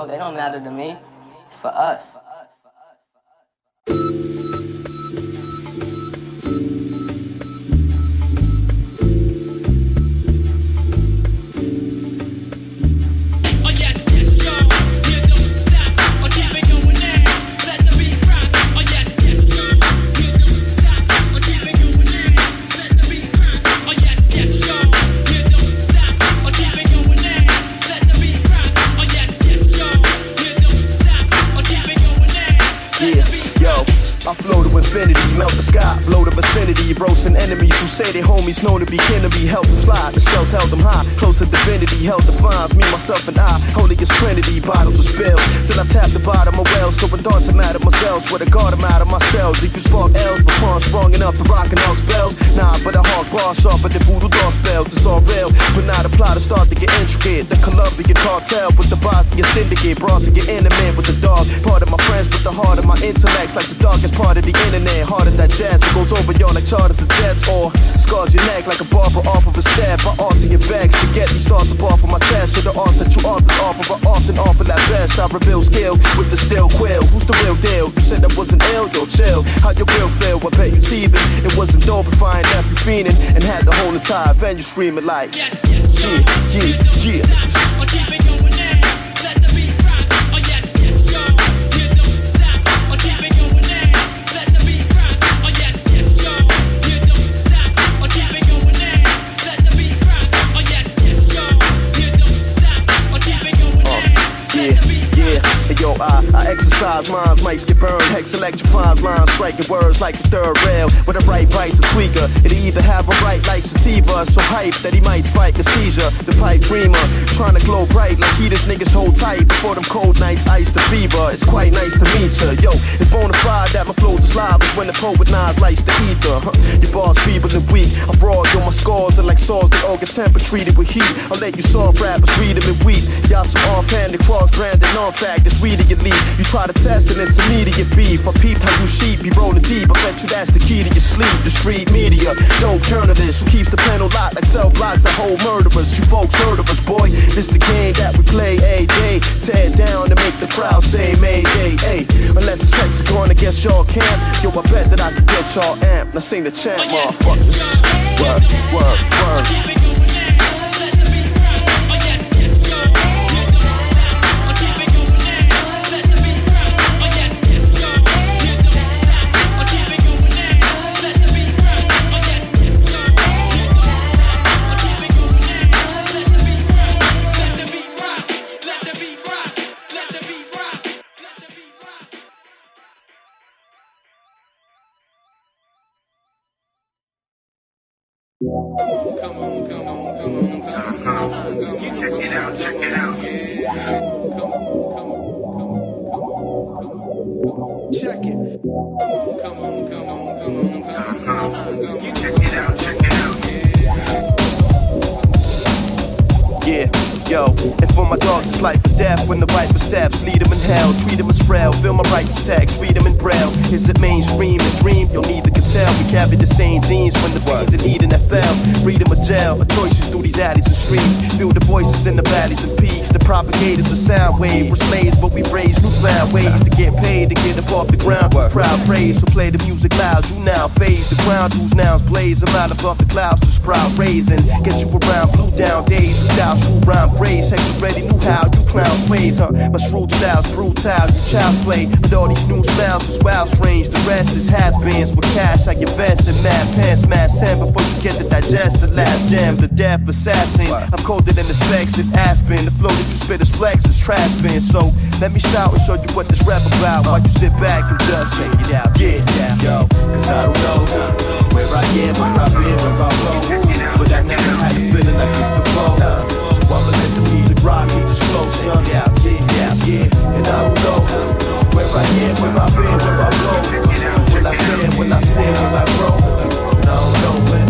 They don't matter to me. It's for us. Roasting enemies who say they homies known to be kin to me. Help them fly, the shells held them high. Close to divinity, held defines me, myself, and I. Holy as Trinity, bottles will spill till I tap the bottom of wells. Throwing darts at mademoiselle, swear to God I'm out of my shell. Do you spark L's before I'm sprung up and rocking all spells? Nah, but a hawk bar sharper than voodoo doll spells. It's all real, but now the plot to start to get intricate. The Colombian cartel with the Boston syndicate, brought to get intimate with the dog. Part of my friends, but the heart of my intellects, like the darkest part of the internet. Heart of that jazz, it goes over y'all like charters of jets, or scars your neck like a barber off of a stab. I ought to get vexed to get these thoughts up off of my chest. So the arts that you authors offer, I often offer that best. I reveal skill with the still quill. Who's the real deal? You said I wasn't ill, yo, chill. How your real feel? I bet you teething. It wasn't dope if I ain't left you fiending and had the whole entire venue screaming like, yes, yes, yeah, yeah, yeah. Yo, I exercise minds, mics get burned. Hex electrifies lines, striking words like the third rail. With a right bite's a tweaker. It'll either have a right like sativa, so hype that he might spike a seizure. The pipe dreamer, trying to glow bright like he this niggas hold tight. Before them cold nights ice the fever. It's quite nice to meet ya. Yo, it's bona fide that my flow just live is when the poet nines lights the ether. Your bars feeble and weak. I'm raw, yo, my scars are like saws that all get temper treated with heat. I'll let you soft rappers read them and weep. Y'all some offhanded cross-branded non-fact that's weed to your lead. You try to test it, it's immediate beef. I peeped how you sheep, you rolling deep. I bet you that's the key to your sleep. The street media, dope journalists who keeps the pen on lock like cell blocks that hold murderers. You folks heard of us, boy. This the game that we play a day. Tear it down to make the crowd say Mayday. Ay, unless it's hexagon against y'all camp. Yo, I bet that I can get y'all amped. Now sing the chant, motherfuckers. Word, word, word. Come on, come on, come on, come on, come on. Check it out, check it out. Yeah. Come on, come on, come on, come on, come on. Check it. Come on, come on, come on, come on, come on. Check it out, check it out. Yeah, yo, and for my dog to life or death when the viper steps. Lead them in hell, treat them as frail. Feel my righteous text, read them in braille. Is it mainstream and dream? You'll neither can tell. We carry the same genes when the fiends in need and fell. Freedom or jail, our choices through these alleys and streets. Feel the voices in the valleys and peaks. The propagators of sound wave. We're slaves, but we've raised newfound ways to get paid, to get up off the ground. Crowd praise, so play the music loud. You now phase the ground whose nouns blaze. I'm out above the clouds to sprout raising. Get you around blue down days. Who doubts true rhyme praise? Hex already knew how you clowns ways, huh? My shrewd style's brutal. You child's play with all these new smiles is wild strange. The rest is has-beens with cash. I invest in mad pants, smash 10 before you get to digest the last jam. The death assassin. I'm colder than the specs in Aspen. The flow that you spit is flex is trash bin. So let me shout and show you what this rap about while you sit back and just check it out. Yeah, yo, cause I don't know where I am, where I've been, where I'll go, but I never had a feeling like this before. So I'ma let the music rock me, just flow, son. Yeah, and I don't know where I am, where I've been, where I'll go. When I stand, when I sing, when I grow, and I don't know when.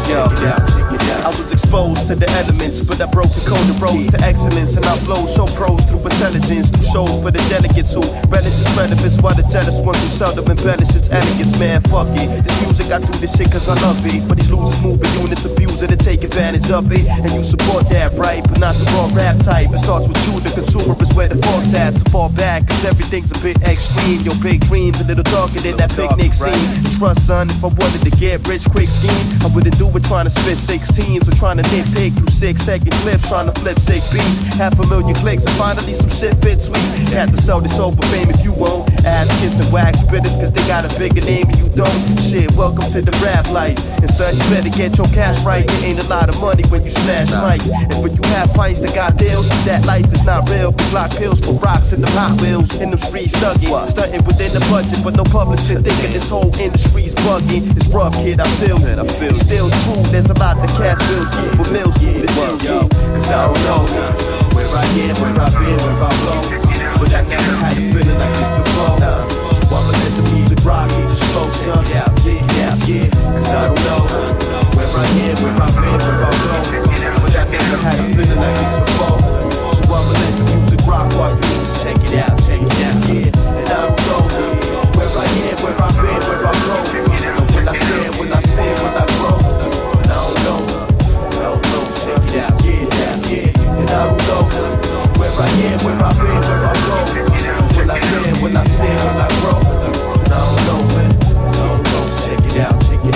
Check it out. I was exposed to the elements, but I broke the code and rose to excellence. And I blow show pros through intelligence, through shows for the delegates who relish its relevance, while the jealous ones who seldom embellish its elegance. Man, fuck it. This music, I do this shit cause I love it. But these losers moving units abuse it and take advantage of it. And you support that, right? But not the wrong rap type. It starts with you, the consumer is where the fork's at. So fall back, cause everything's a bit extreme. Your big dreams a little darker than that picnic scene. Trust, son, if I wanted to get rich quick scheme, I wouldn't do it trying to spit 16s or trying to nitpick through 6-second clips, trying to flip sick beats. 500,000 clicks and finally some shit fits sweet. Had to sell this over fame if you won't. Ass kissing wax spitters cause they got a bigger name and you don't. Shit, welcome to the rap life. And son, you better get your cash right. There ain't a lot of money when you snatch mics. And when you have pints that got deals, that life is not real. We block pills for rocks in the Hot Wheels. In them streets stugging, stunting within the budget, but no publishing. Thinking this whole industry's bugging. It's rough, kid, I feel it. It's still true, there's a lot that cats will do for mills, this still true. Cause I don't know where I am, where I've been, where I'll go, but I never had a feeling like this before. So I'ma let the music rock me, just flow, son. Yeah, cause I don't know where I am, where I've been, where I'll go, but I never had a feeling like this before. So I'ma let the music rock while you just check it out, yeah. And I don't know where I am, where I've been, where I'll go, but when I stand, when I sing, when I grow, and I don't know, check it out, yeah. And I don't know where I am, where I've been, where I'll go, when I stand, when I sing, when I grow, and I don't know, man. Check it out. Check it.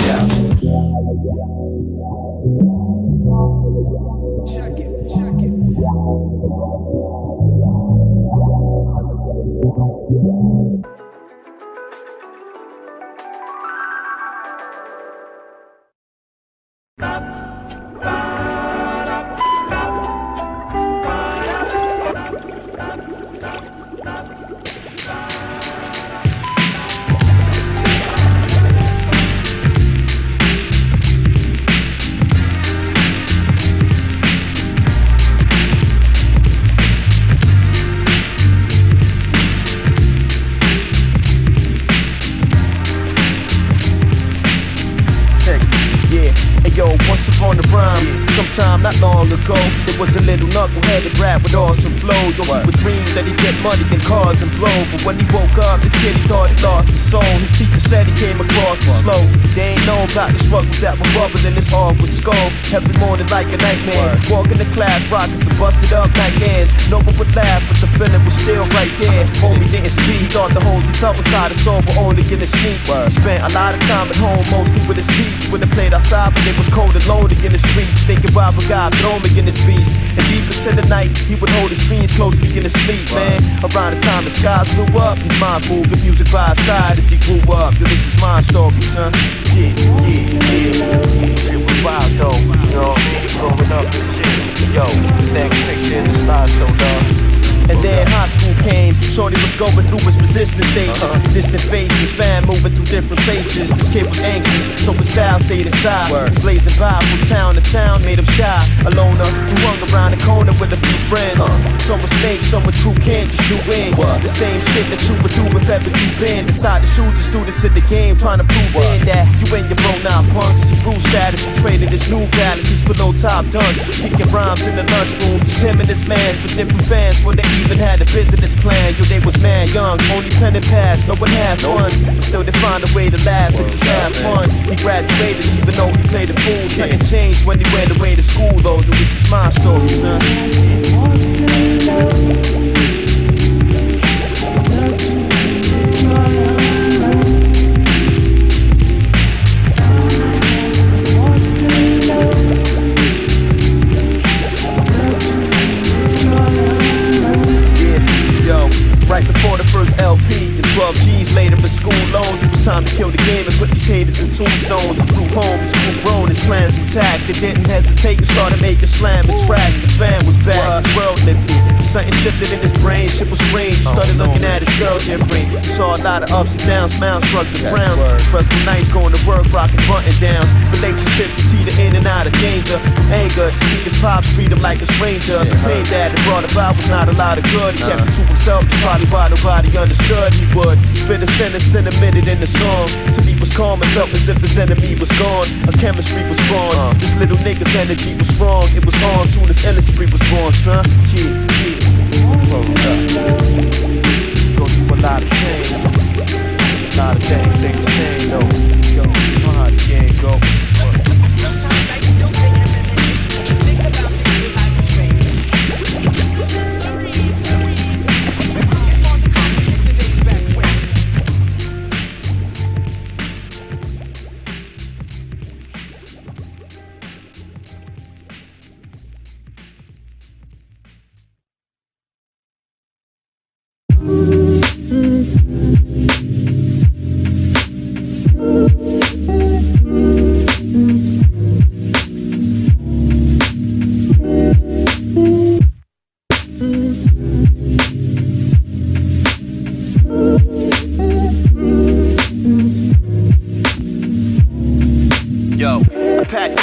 Sometime not long ago, there was a little knuckleheaded rap with awesome flow. Yo, he would dream that he'd get money and cars and blow. But when he woke up, this kid, he thought he lost his soul. His teacher said he came across as slow, but they ain't know about the struggles that were bubbling his heart with skull. Every morning like a nightmare, walking to class, rockets and busted up nightmares. No one would laugh, but the feeling was still right there. Homie didn't speak, thought the holes he felt inside his soul were only in his sneaks. He spent a lot of time at home, mostly with his beats. When they played outside, but it was cold and lonely in the streets. Thinking about a God throw me in his beast. And deep into the night, he would hold his dreams closely in his sleep, man. Around the time the skies blew up, his mind moved the music by his side as he grew up. Yo, this is my story, son. Yeah. Shit was wild though, you know what I mean? Growing up and shit. Yo, next picture in the slideshow, dog. And then high school came, shorty was going through his resistance stages. Distant faces, fam moving through different places. This kid was anxious, so his style stayed inside. He's blazing by from town to town, made him shy. A loner who hung around the corner with a few friends. Some were snakes, some were true, can't just do in. The same shit that you would do if ever you been inside the shoes of students in the game, trying to prove in that you ain't your bro, not punks. He grew status and traded his new balances for low top dunks. Kicking rhymes in the lunchroom, just him and his mans for different fans. Before they even had a business plan, yo, they was mad young, only pen and pass, no one had fun. But still they find a way to laugh and just have fun. He graduated even though he played the fool. Something changed when he went away to school though. This is my story, son. Right before the first LP, and 12 G's later in school loans, it was time to kill the game and put these haters in tombstones. He flew home, his crew grown, his plans intact. They didn't hesitate and started making slamming tracks. The fan was back, his world lifted. Something shifted in his brain, shit was strange. He started looking at his girl different. He saw a lot of ups and downs, smiles, shrugs and frowns. Stressful nights going to work, rocking button downs. Relationships would teeter in and out of danger. Anger, to seek his pops, treat him like a stranger. The pain that it brought about was not a lot of good. He kept it to himself, just probably why nobody understood. He would spit a sentence and admit it in the song till he was calm and felt as if his enemy was gone. A chemistry was born. This little nigga's energy was strong. It was on soon as industry was born, son. Yeah. Hold up. Go through a lot of change. A lot of things stay the same though. Yo, you know how the game go. Sometimes I still think I'm reminiscing. Think about the years I was raised.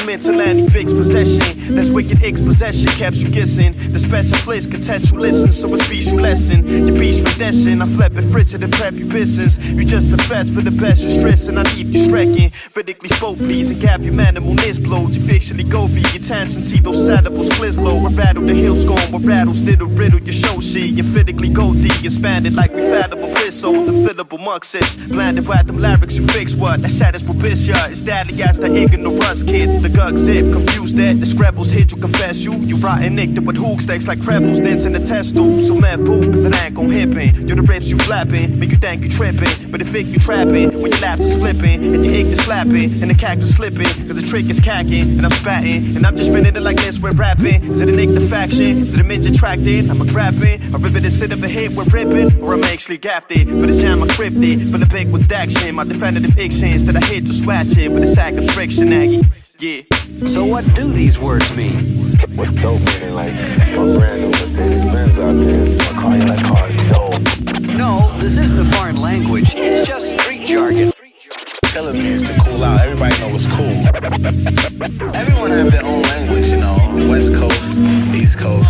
Mental and fixed possession. That's wicked expossession, kept you guessing. The specialist contest you listen, so it's beast you lesson. Your beast redemption, I flip it, fritz it and prep your business. You just a fast for the best, you stress and I leave you strecking. Vertically spoke, please, and gap your manimal nist blows. You fictionally go via your intensity, those syllables clears low. We rattle the hill scorn, with rattles, little riddle, your show shit. You physically go deep, expanded like refallable bristles and fillable Mux-ips. Blinded by them lyrics, you fix what? That shatters for bitch, yeah. It's deadly as the ignorance kids. The gug zip, confused that the scrabbles hit you, confess you rotten nicked with hook stacks like trebles, dance in the test tube. So man, poop, cause it ain't gon' hippin'. You're the rips you flapping, make you think you trippin'. But the fig you trapping, when your laps is flipping, and your ig is slapping, and the cactus slipping, cause the trick is cacking, and I'm spatting, and I'm just spinning it like this, we're rapping. Is it a nick the faction? Is it a midget tracked in? I'm a grabbing, a ribbon instead of a hit, we're ripping, or I'm actually gaffed it. But it's jam encrypted, for the big what's action. My definitive actions that I hit to swatch it with a sack of friction, Aggie. Yeah. So what do these words mean? What's dope meaning like a brand new Mercedes-Benz out there? A car you like cars dope. No, this isn't a foreign language. It's just street jargon. Killer means to cool out. Everybody know what's cool. Everyone have their own language, you know. West Coast, East Coast.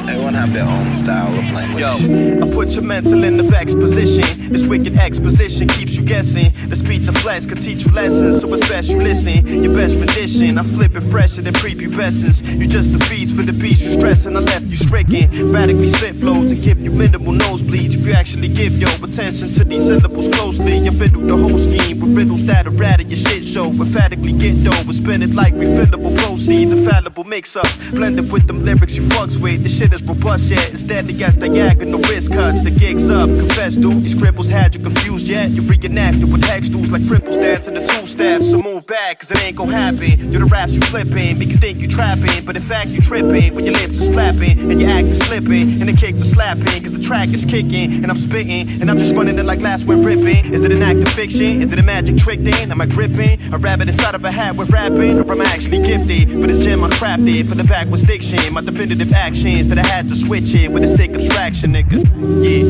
Everyone have their own style of language. Yo, I put your mental in the vex position. This wicked exposition keeps you guessing. The speech of flesh could teach you lessons, so it's best you listen. Your best rendition, I flip it fresher than prepubescence. You just the feeds for the beast you stressing. I left you stricken. Radically spit flows and give you minimal nosebleeds. If you actually give your attention to these syllables closely, you fiddle the whole scheme with riddles that are out of your shit show. Emphatically get dough and spend it like refillable proceeds. Infallible mix-ups, blended with them lyrics you fucks with. This shit is robust yet, it's deadly as diagonal wrist cuts. The gig's up, confess dude, these scribbles had you confused yet. You reenacted with hex dudes like cripples dancing the two-steps. So move back, cause it ain't gon' happen. You're the raps you flipping, make you think you trapping, but in fact you tripping when your lips is flapping and your act is slipping and the kick is slapping. rapping, cause the track is kicking, and I'm spitting, and I'm just running it like last when ripping. Is it an act of fiction? Is it a magic trick then? Am I gripping a rabbit inside of a hat with rapping? Or am I actually gifted? For this gem I crafted, for the backwards diction, my definitive actions that I had to switch it with a sick abstraction, nigga. Yeah.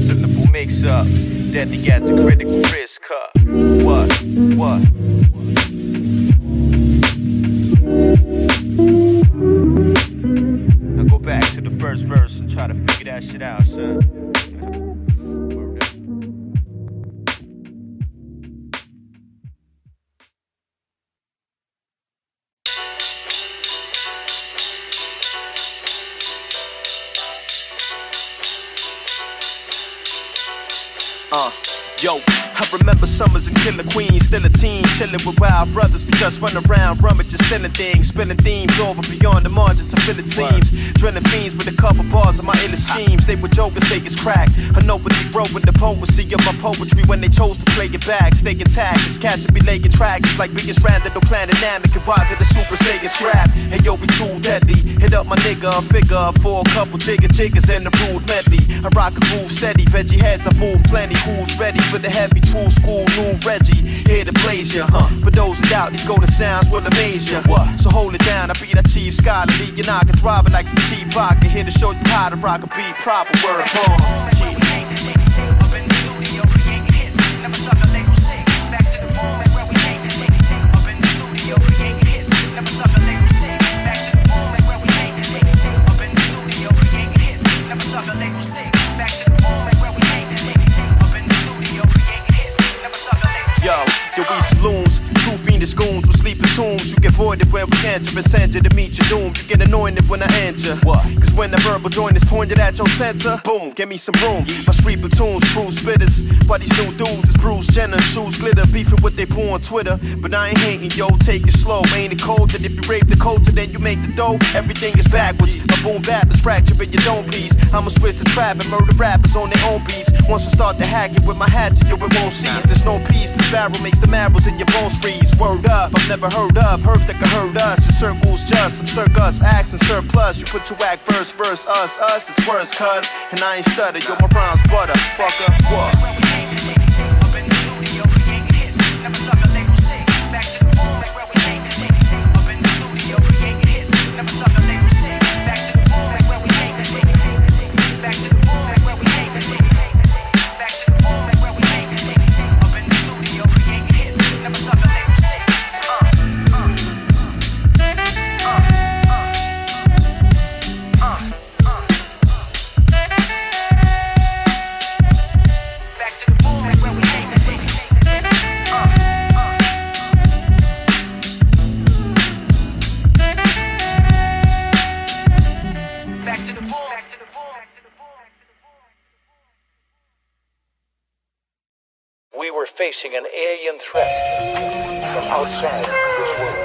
Syllable mix up, deadly as a critical risk cut. What? Now go back to the first verse and try to figure that shit out, son. Yo, I remember summers in Killer Queens, still a teen, chilling with wild brothers. We just run around, rummaging, stealing things, spilling themes over beyond the margins of Philippines. Drilling fiends with a couple bars of my illest schemes. They would joke and say it's crack. I know what they wrote with the poesy of my poetry when they chose to play it back. Stay intact, it's catching me laying tracks. It's like being stranded on planet Namek and watching the Super Saiyan scrap. Hey yo, we too deadly. Hit up my nigga, a figure for a couple jiggers and a rude medley. I rock a groove steady, veggie heads, I move plenty. Who's ready for the heavy, true school, new Reggie? Here to blaze ya, For those in doubt, these golden sounds will amaze ya. So hold it down, I be that chief scholarly. You know I can drive it like some cheap vodka. Here to show you how to rock a beat proper, word upon. Two fiendish goons who sleep in tombs. You get voided when we enter and send you to meet your doom. You get anointed when I enter. Cause when the verbal joint is pointed at your center, boom, give me some room. My street platoons, true spitters. Why these new dudes is Bruce Jenner, shoes glitter, beefing what they pour on Twitter. But I ain't hating, yo, take it slow. Ain't it cold that if you rape the culture, then you make the dough? Everything is backwards. My boom bap is fracturing your dome piece. I'ma switch the trap and murder rappers on their own beats. Once I start to hack it with my hatchet, yo, it won't cease. There's no peace, this barrel makes the marrows in your bones freeze. Word up, I've never heard of herbs that can hurt us. Your circles just some circus, acts and surplus. You put your whack verse, us, it's worse, cuz. And I ain't stutter, yo, my rhymes butter, fucker, what? We were facing an alien threat from outside this world.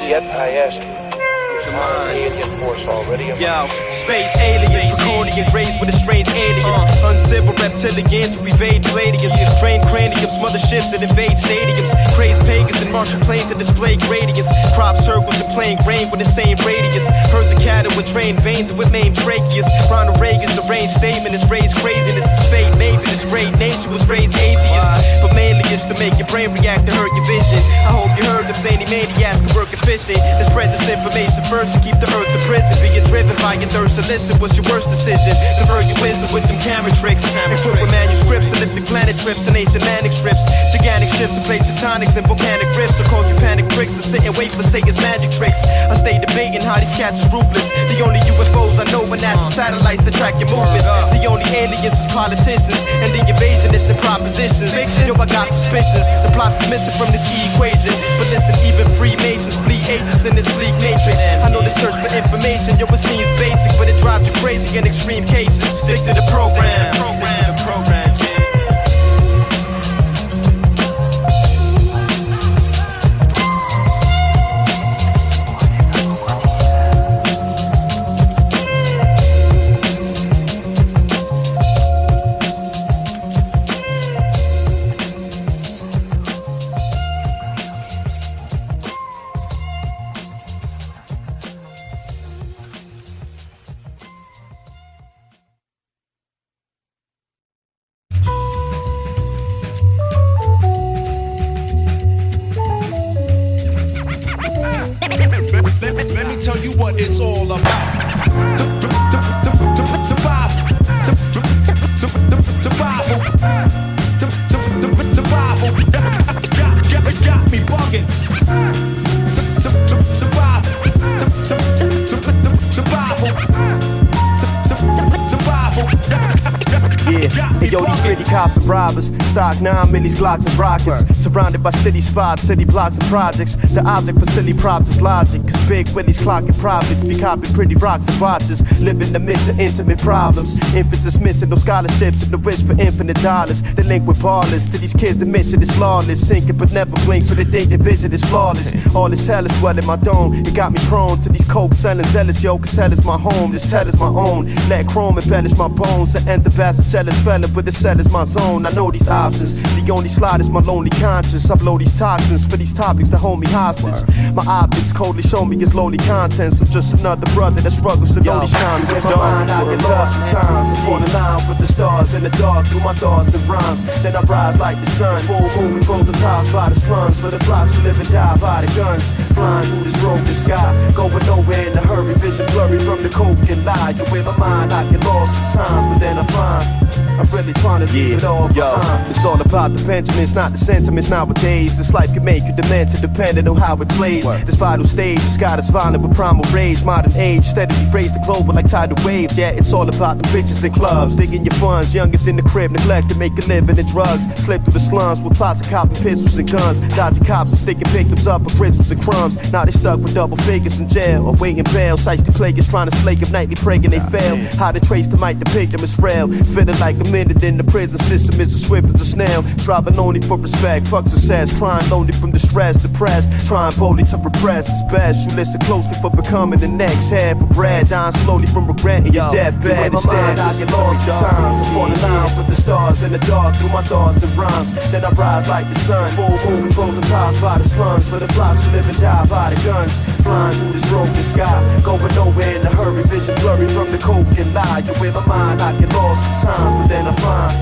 Yet I ask you, is our alien force already among Yo, us? space aliens, draconian raised with a strange aliens. Uncivil reptilians who evade Palladiums. Train craniums, motherships that invade stadiums. Crazed pagans and Martian planes that display gradients. Crop circles and playing grain with the same radius. Herds of cattle with drained veins and with maimed tracheas. Ronald Reagan's deranged statement is raised craziness. His fate, maybe this great nation was raised atheist. But mainly it's to make your brain react to hurt your vision. I hope you heard them zany maniacs can work efficient. To spread this information first and keep the earth in prison. Being driven by your thirst to listen was your worst decision. Divert your wisdom with them camera tricks. Equipped with manuscripts and lift the planet trips and ancient Atlantic strips. Gigantic shifts and plate tectonics and volcanic rifts. So cause you panic bricks and sit and wait for Satan's magic tricks. I stay debating how these cats is ruthless. The only UFOs I know are NASA satellites that track your movements. The only aliens is politicians and the invasionists and propositions. Yo, I got suspicions. The plot is missing from this equation. But listen, even Freemasons flee agents in this bleak matrix. I know they search for information. Yo, it seems basic, but it drives you crazy in extreme cases. Stick to the program. you what it's all about. Survival. Got me bugging. Yeah, hey yo, these gritty cops and robbers, stock 9 millis, Glocks and rockets, surrounded by city spots, city blocks and projects. The object for silly props is logic, cause big Willies clocking profits, be copping pretty rocks and watches, live in the midst of intimate problems. Infants dismissing no scholarships and the wish for infinite dollars. They link with ballers, to these kids the mission is flawless, sinking but never blink so they think their vision is flawless. All this hell is swelling my dome, it got me prone to these coke selling zealous, yo, cause hell is my home, this hell is my own. Let chrome embellish my bones and end the bastard jealous fella, but the cell is my zone. I know these options, the only slide is my lonely conscience. I blow these toxins for these topics that hold me hostage. My optics coldly show me its lowly contents. I'm just another brother that struggles to know these concepts. In my mind I get lost sometimes, I fall in line with the stars in the dark through my thoughts and rhymes. Then I rise like the sun, full moon controls the tops by the slums, for the flocks who live and die by the guns. Flying through this broken sky, going nowhere in a hurry, vision blurry from the coke and lie. You in my mind I get lost sometimes, but then I find I'm really trying to leave it all behind. It's all about the Benjamins, not the sentiments nowadays. This life can make you demented depending on how it plays. This vital stage has got us violent with primal rage. Modern age steadily raise the global like tidal waves. Yeah, it's all about the bitches and clubs, digging your funds. Youngest in the crib, neglect to make a living in drugs. Slip through the slums with plots of copping pistols and guns. Dodging cops and sticking victims up for crystals and crumbs. Now they stuck with double figures in jail or waiting bail. Sights the plaguers trying to slake of nightly praying they fail. How to trace the might depict them as frail. Feeling like a minute in the prison system is as swift as a snail. Striving only for respect, fuck success. Crying lonely from distress, depressed. Trying boldly to repress its best. You listen closely for becoming the next head for bread. Dying slowly from regretting your deathbed. Instead, I get lost sometimes. I fall in line with the stars in the dark through my thoughts and rhymes. Then I rise like the sun. Full moon controls the tops by the slums, for the flocks who live and die by the guns. Flying through this broken sky, going nowhere in a hurry, vision blurry from the coke and lie. You in my mind, I get lost sometimes, but then I find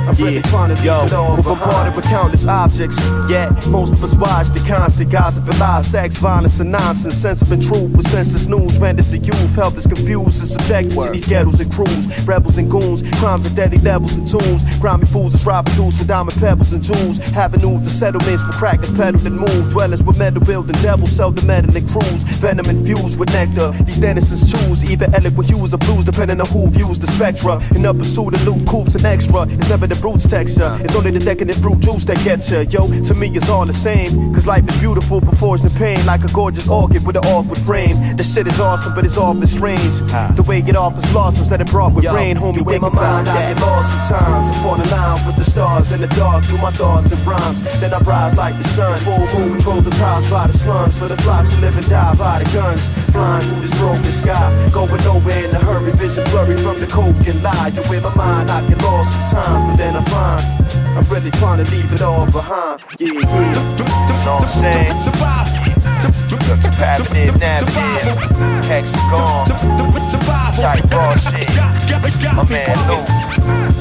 I'm really trying to leave it all behind. We're bombarded with countless objects, yet most of us watch the constant gossip and lies, sex, violence, and nonsense. Censoring truth with senseless news renders the youth helpless, confused, and subjected to these ghettos and crews. Rebels and goons, crimes at deadly levels and tunes. Grimy fools is robbing dudes with diamond pebbles and jewels. Avenues to settlements where crackers pedaled and moved. Dwellers with metal building devils sell the meddling crews. Venom infused with nectar. These denizens choose either eloquent hues or blues, depending on who views the spectra. In a pursuit of loot, coops, and extra. It's never the brute's texture, it's only the decadent fruit juice that gets ya. Yo, to me it's all the same, cause life is beautiful before it's the pain. Like a gorgeous orchid with an awkward frame. The shit is awesome, but it's awfully strange. The way it offers blossoms that it brought with rain. Homie, think about that. I get lost sometimes, I fall in line with the stars in the dark through my thoughts and rhymes. Then I rise like the sun. Full moon controls the tops by the slums, for the flocks who live and die by the guns. Flying through this broken sky, going nowhere in a hurry, vision blurry from the coke and lie. You in my mind, I get lost sometimes, but then I find I'm really trying to leave it all behind. Yeah, yeah. You know what I'm saying? The comparative, navigative, hexagon, type raw shit. My man Lou,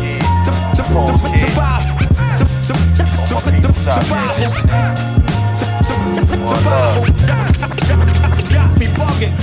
yeah, Paul's kid. All my people's out there listening. One love. Got me bugging.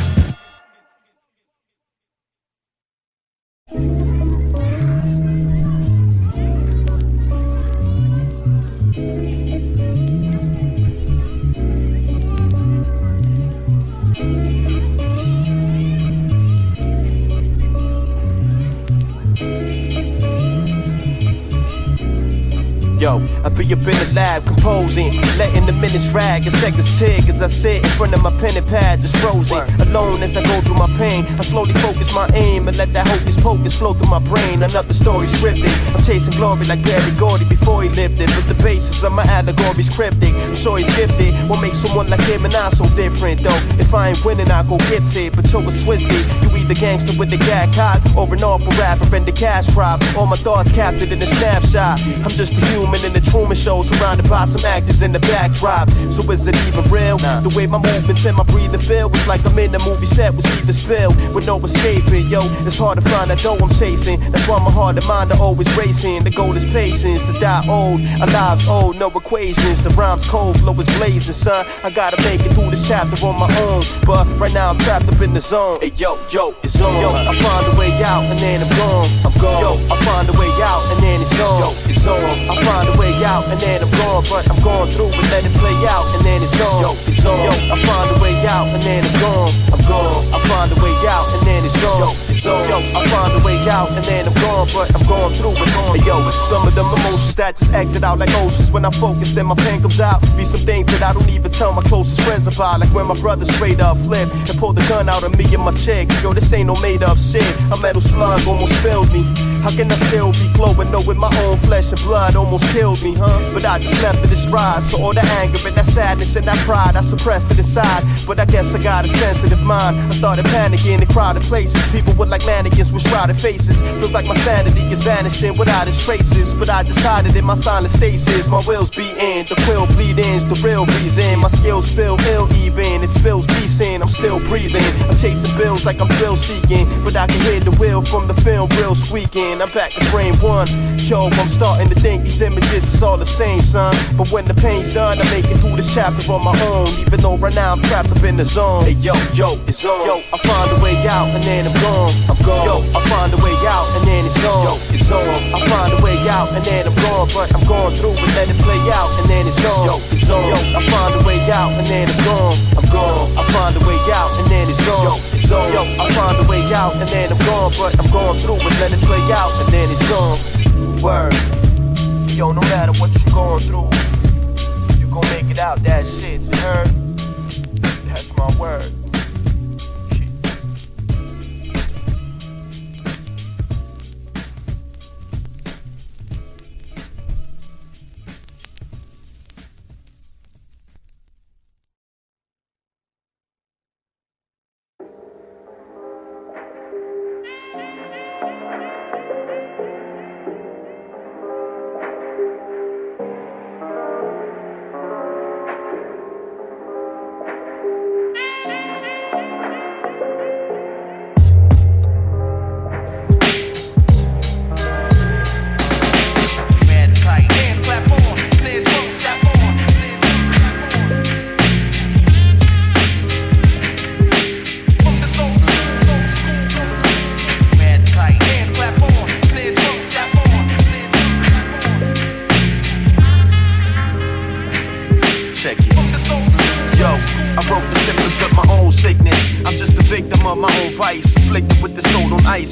Yo, I be up in the lab composing, letting the minutes drag, a seconds tick as I sit in front of my pen and pad, just frozen. Alone as I go through my pain, I slowly focus my aim and let that hocus pocus flow through my brain. Another story scripted, I'm chasing glory like Barry Gordy before he lived it. But the basis of my allegory's cryptic, I'm sure he's gifted. What makes someone like him and I so different though? If I ain't winning, I go get it, but yo, it's twisted. You either gangster with the gag cock, or an awful rapper and the cash crop. All my thoughts captured in a snapshot. I'm just a human in the Truman Show, surrounded by some actors in the backdrop. So is it even real? The way my movements and my breathing feel, it's like I'm in a movie set with Steven Spill, with no escaping. Yo, it's hard to find that dough I'm chasing. That's why my heart and mind are always racing. The goal is patience, to die old, our lives old, no equations. The rhymes cold, flow is blazing, son. I gotta make it through this chapter on my own, but right now I'm trapped up in the zone. Hey, yo, it's on. Yo, I find a way out and then I'm gone. Yo, I find a way out and then it's gone. Yo, it's on. I find a way out and then I'm gone, but I'm going through and let it play out and then it's on. Yo, it's on. Yo, I find a way out and then I'm gone. I find a way out and then it's on. Yo, it's on. Yo, I find a way out and then I'm gone, but I'm going through it. Hey, yo, some of them emotions that just exit out like oceans. When I focus, then my pen comes out. Be some things that I don't even tell my closest friends about, like when my brother straight up flipped and pulled the gun out of me and my chick. Yo, this ain't no made up shit. A metal slug almost filled me. How can I still be glowing? Know with my own flesh and blood almost killed me, But I just left it in stride. So all the anger and that sadness and that pride, I suppressed it inside. But I guess I got a sensitive mind. I started panicking in crowded places. People with like mannequins with shrouded faces. Feels like my sanity is vanishing without its traces. But I decided in my silent stasis, my will's beating, the quill bleeding's the real reason. My skills feel ill even, it spills decent, I'm still breathing. I'm chasing bills like I'm thrill seeking, but I can hear the wheel from the film reel squeaking. I'm back to frame one. Yo, I'm starting to think these images is all the same, son. But when the pain's done, I make it through this chapter on my own. Even though right now I'm trapped up in the zone. Hey, yo, it's on. Yo, I find a way out and then I'm gone. Yo, I find a way out and then it's on. Yo, it's on. I find a way out and then I'm gone, but I'm going through and let it play out and then it's on. Yo, it's on. Yo, I find a way out and then I'm gone. I find a way out and then it's on. Yo, it's on. Yo, I find a way out and then I'm gone, but I'm going through and let it play out and then it's on. Word. Yo, no matter what you're going through, you gon' make it out that shit, you heard? That's my word.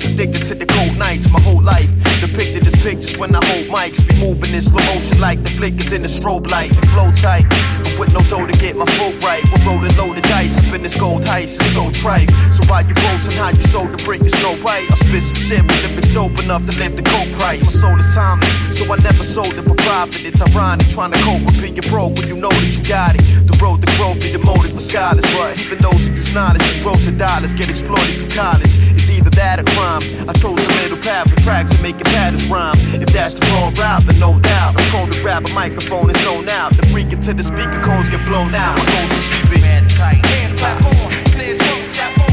Addicted to the cold nights, my whole life depicted as pictures when I hold mics. Be moving in slow motion like the flickers in the strobe light. Flow tight, but with no dough to get my folk right. We're rolling loaded dice up in this gold heist, it's so trite. So while you boasting how you sold the brick, it's no right. I'll spit some shit with if it's dope enough to lift the coke price. My soul is timeless, so I never sold it for profit. It's ironic trying to cope with being broke when you know that you got it. The road to growth be demoted with scholars, but even those who use knowledge to gross the dollars get exploited through college. It's either that or crime. I chose the middle path for tracks and making patterns rhyme. If that's the wrong route, then no doubt I'm prone to grab a microphone and zone out. The freak until the speaker cones get blown out. My goal's to keep it man tight. Hands clap on, snare drums tap on.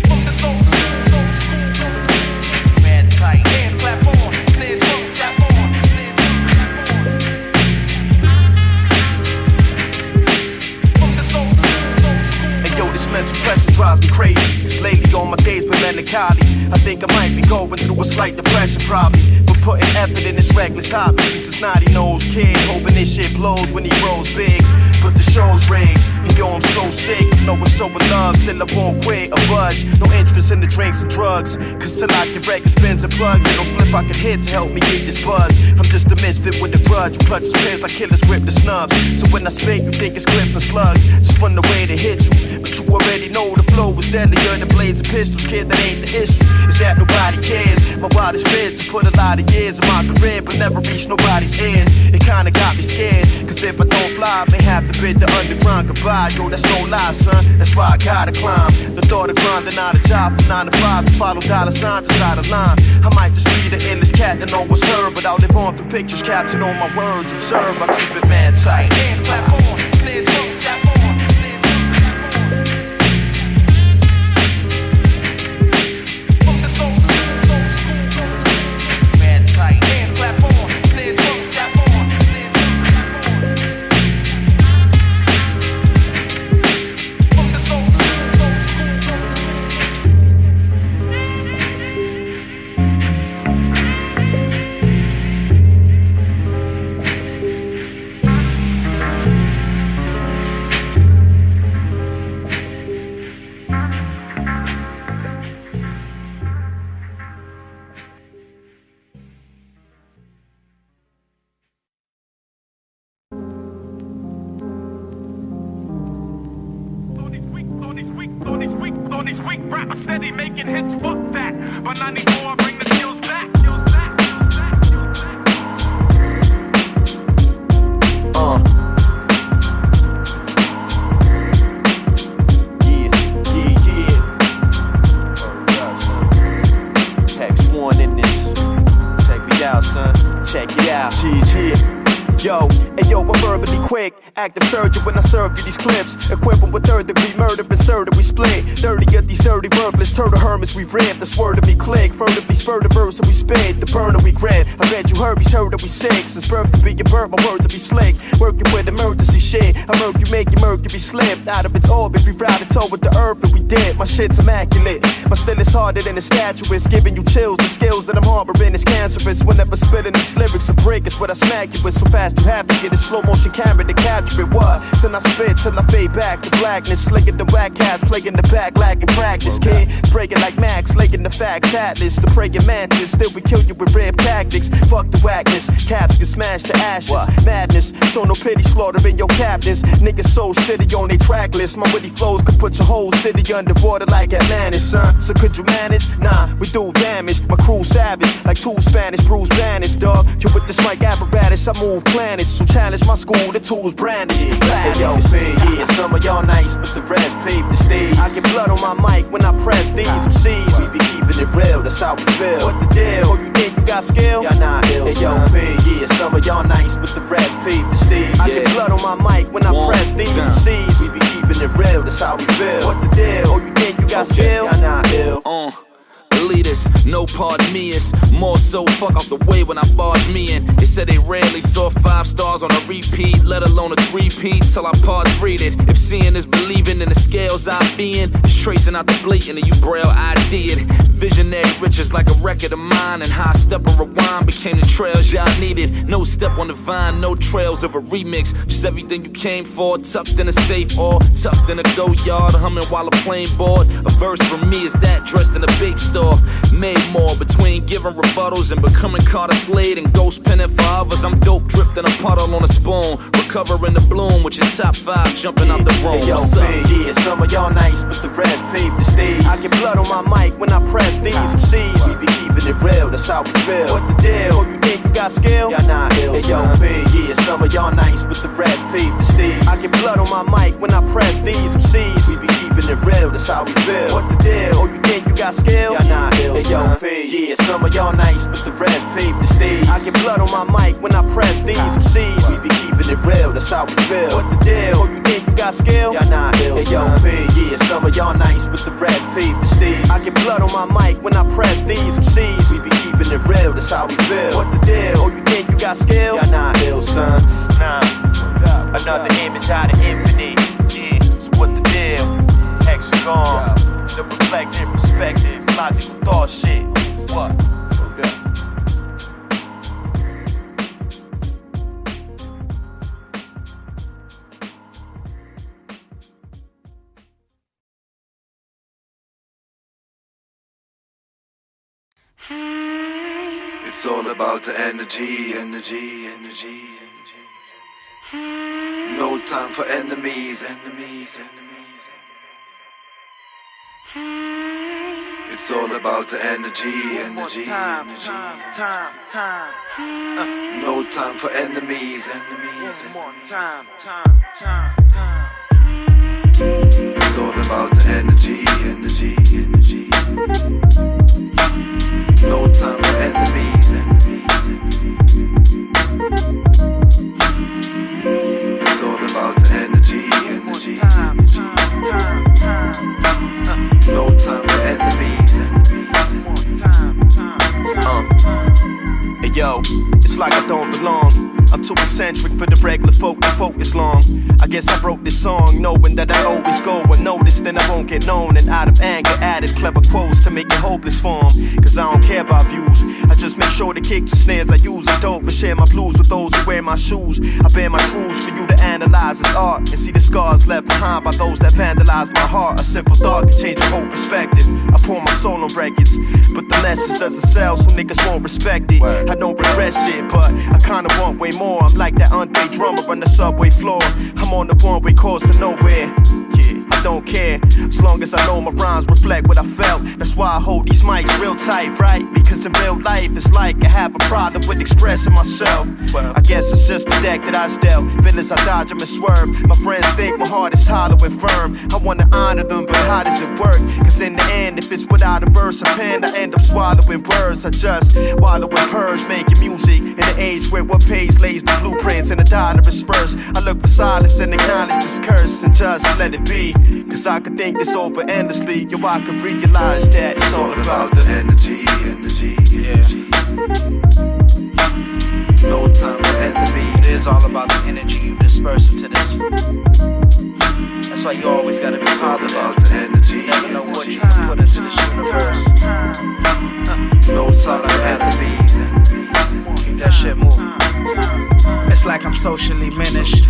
From the soul school, man tight. Hands clap on, snare drums tap on. From the soul school. Hey yo, this mental pressure drives me crazy. Cause lately all my days been melancholy. I think I might be going through a slight depression probably. For putting effort in this reckless hobby. Since a snotty-nosed kid, hoping this shit blows when he grows big. But the show's rigged, and yo, I'm so sick of no one showing love, still I won't quit or budge. No interest in the drinks and drugs, cause till I get records, pins and plugs, ain't no spliff I can hit to help me get this buzz. I'm just a misfit with a grudge who clutches pins like killers grip the snubs. So when I spit, you think it's clips and slugs, just run the way to hit you. But you already know the flow is deadlier than blades and pistols, kid, that ain't the issue. Is that nobody cares? My wildest fears to put a lot of years in my career, but never reach nobody's ears. It kinda got me scared, cause if I don't fly, I may have to bid the underground goodbye. ride, yo, that's no lie, son. That's why I gotta climb. The thought of grinding out a job from 9 to 5 to follow dollar signs is out of line. I might just be the illest cat that no one's heard, but I'll live on through pictures captured on my words. Observe, I keep it man tight. Hands clap on, snare drums tap on. From the soul school, man tight. Hands clap on, snare drums tap on. From the soul school. All these weak rappers steady making hits, fuck that. By 94, I bring the deals back. Yeah. X1 in this. Check me out, son. Check it out. GG. Yo, ayo, I'm verbally quick. Active surgeon when I serve you these clips. Equip them with third-degree murder, inserted, we split. 30 of these dirty worthless turtle hermits we ripped. That's word of me click. Furtively spur the verse and we spit. The burner we grip. I bet you heard that we sick. Since birth to be your birth, my words to be slick. Working with emergency shit. I murk you, make your mercury slip out of its orbit. Rerouted toe with the earth and we did. My shit's immaculate. My still is harder than a statuist. Giving you chills. The skills that I'm harboring is cancerous. Whenever spitting these lyrics, a break is what I smack you with so fast. You have to get a slow motion camera to capture it. What? So I spit till I fade back to blackness. Slicking the whack cats, playing the back, lacking practice. Kid, spraying like Max, slaking the facts atlas. The praying mantis, still we kill you with rib tactics. Fuck the whackness, caps get smashed to ashes. Madness, show no pity, slaughtering your captains. Niggas so shitty on they track list. My witty flows could put your whole city underwater like Atlantis, son. So could you manage? Nah, we do damage. My crew savage, like two Spanish bruised bandits, dog. You with this mic apparatus, I move planets. So challenge my school, the tools brandish. Hey, yo, yeah, some of y'all nice, but the rest peep the stage. I get blood on my mic when I press these MCs. We be keeping it real, that's how we feel. What the deal? Oh, you think you got skill? Y'all not ill, hey, yo, yeah, some of y'all nice, but the rest peep the stage. I get blood on my mic when I press these MCs. We be keeping it real, that's how we feel. What the deal? Oh, you think you got skill? Y'all not ill. Elitist, no pardon me, it's more so fuck out the way when I barge me in. They said they rarely saw 5 stars on a repeat, let alone a 3-peat, till I part 3'd it. If seeing is believing in the scales I be in, it's tracing out the blatant and you braille ID it. Visionary riches like a record of mine, and high step and rewind became the trails y'all needed. No step on the vine, no trails of a remix, just everything you came for, tucked in a safe or tucked in a go yard, humming while a plane board. A verse from me is that dressed in a babe store. Made more between giving rebuttals and becoming Carter Slade and ghost penning for others. I'm dope dripped in a puddle on a spoon, recovering the bloom with your top 5 jumping out the room. Hey, yo, yeah, some of y'all nice, but the rest peep the stage. I get blood on my mic when I press these MCs. We be keeping it real, that's how we feel. What the deal? Oh, you think you got skill? Y'all not ill, hey, yo, yeah, some of y'all nice, but the rest peep the stage. I get blood on my mic when I press these MCs. We be keeping it real, that's how we feel. What the deal? Oh, you think you got skill? Y'all not ill, hey, yo, yeah, some of y'all nice, but the rest peep the stage. I get blood on my mic when I press these MCs. We be keeping it real, that's how we feel. What the deal? Oh, you think you got skill? Y'all not ill, hey, yo, yeah, some of y'all nice, but the rest peep the stage. I get blood on my mic when I press these MCs. We be keeping it real, that's how we feel. What the deal? Oh, you think you got skill? Y'all not ill, son. Nah, another image out of infinite. Yeah, so what the deal? Hexagon, the reflective perspective, logical thought shit. What? Okay. It's all about the energy, energy, energy, energy. No time for enemies, enemies, enemies. It's all about the energy, energy, energy. Time. No time for enemies, enemies, One more enemies. time. egocentric for the regular folk to focus long. I guess I wrote this song knowing that I always go unnoticed, then I won't get known. And out of anger added clever quotes to make it hopeless form. Cause I don't care about views, I just make sure the kicks and snares I use are dope and share my blues with those who wear my shoes. I bear my truths for you to analyze as art and see the scars left behind by those that vandalize my heart. A simple thought can change your whole perspective. I pour my soul on records, but the message doesn't sell, so niggas won't respect it. I don't regret shit, but I kinda want way more. I'm like that unpaid drummer on the subway floor. I'm on the one-way course to nowhere. I don't care, as long as I know my rhymes reflect what I felt. That's why I hold these mics real tight, right? Because in real life, it's like I have a problem with expressing myself. I guess it's just the deck that I dealt. Feelings I dodge them and swerve. My friends think my heart is hollow and firm. I wanna honor them, but how does it work? Cause in the end, if it's without a verse or pen, I end up swallowing words. I just wallow and purge, making music in an age where one page lays the blueprints and a dollar is first. I look for silence and acknowledge this curse and just let it be. Cause I could think this over endlessly. Yo, I could realize that it's all about the energy. No time for enemy. It is all about the energy you disperse into this. That's why you always gotta be positive. You never know what you can put into this universe. No time for enemies. Keep that shit moving. It's like I'm socially menaced.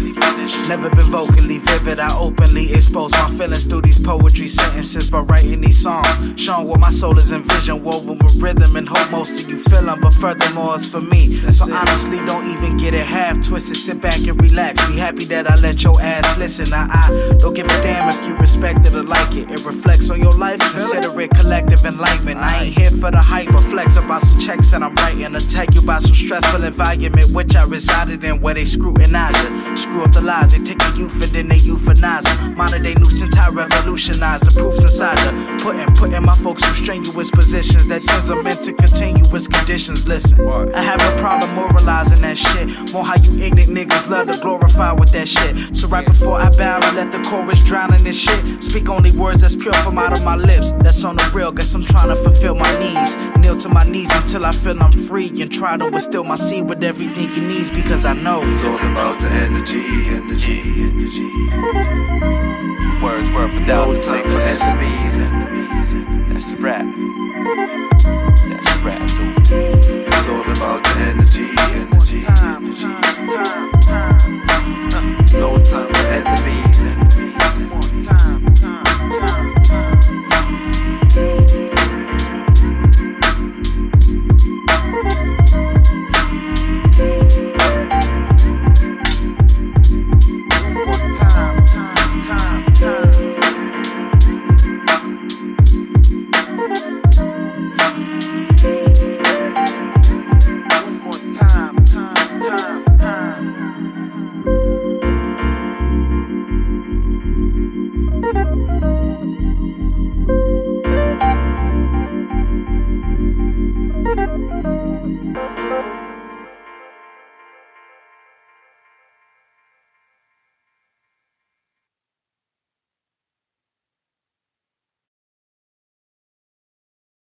Never been vocally vivid. I openly expose my feelings through these poetry sentences by writing these songs, showing what my soul is envisioned, woven with rhythm and hope most of you feel them. But furthermore, it's for me. So honestly, don't even get it half twisted. Sit back and relax. Be happy that I let your ass listen. I don't give a damn if you respect it or like it. It reflects on your life. Consider it collective enlightenment. I ain't here for the hype or flex about some checks that I'm writing. Attack you by some stressful environment which I resided in, where they scrutinize it. Screw up the lies, they take the youth and then they euthanize them. Modern day nuisance, I revolutionize the proofs inside the putting my folks through strenuous positions that sends them into continuous conditions. Listen, I have a problem moralizing that shit. More how you ignorant niggas love to glorify with that shit. So right before I bow, I let the chorus drown in this shit. Speak only words that's pure from out of my lips. That's on the real, guess I'm trying to fulfill my needs. Kneel to my knees until I feel I'm free, and try to instill my seed with everything he needs, because I know it's all about the energy. Words worth 1,000 no time for enemies. That's the rap.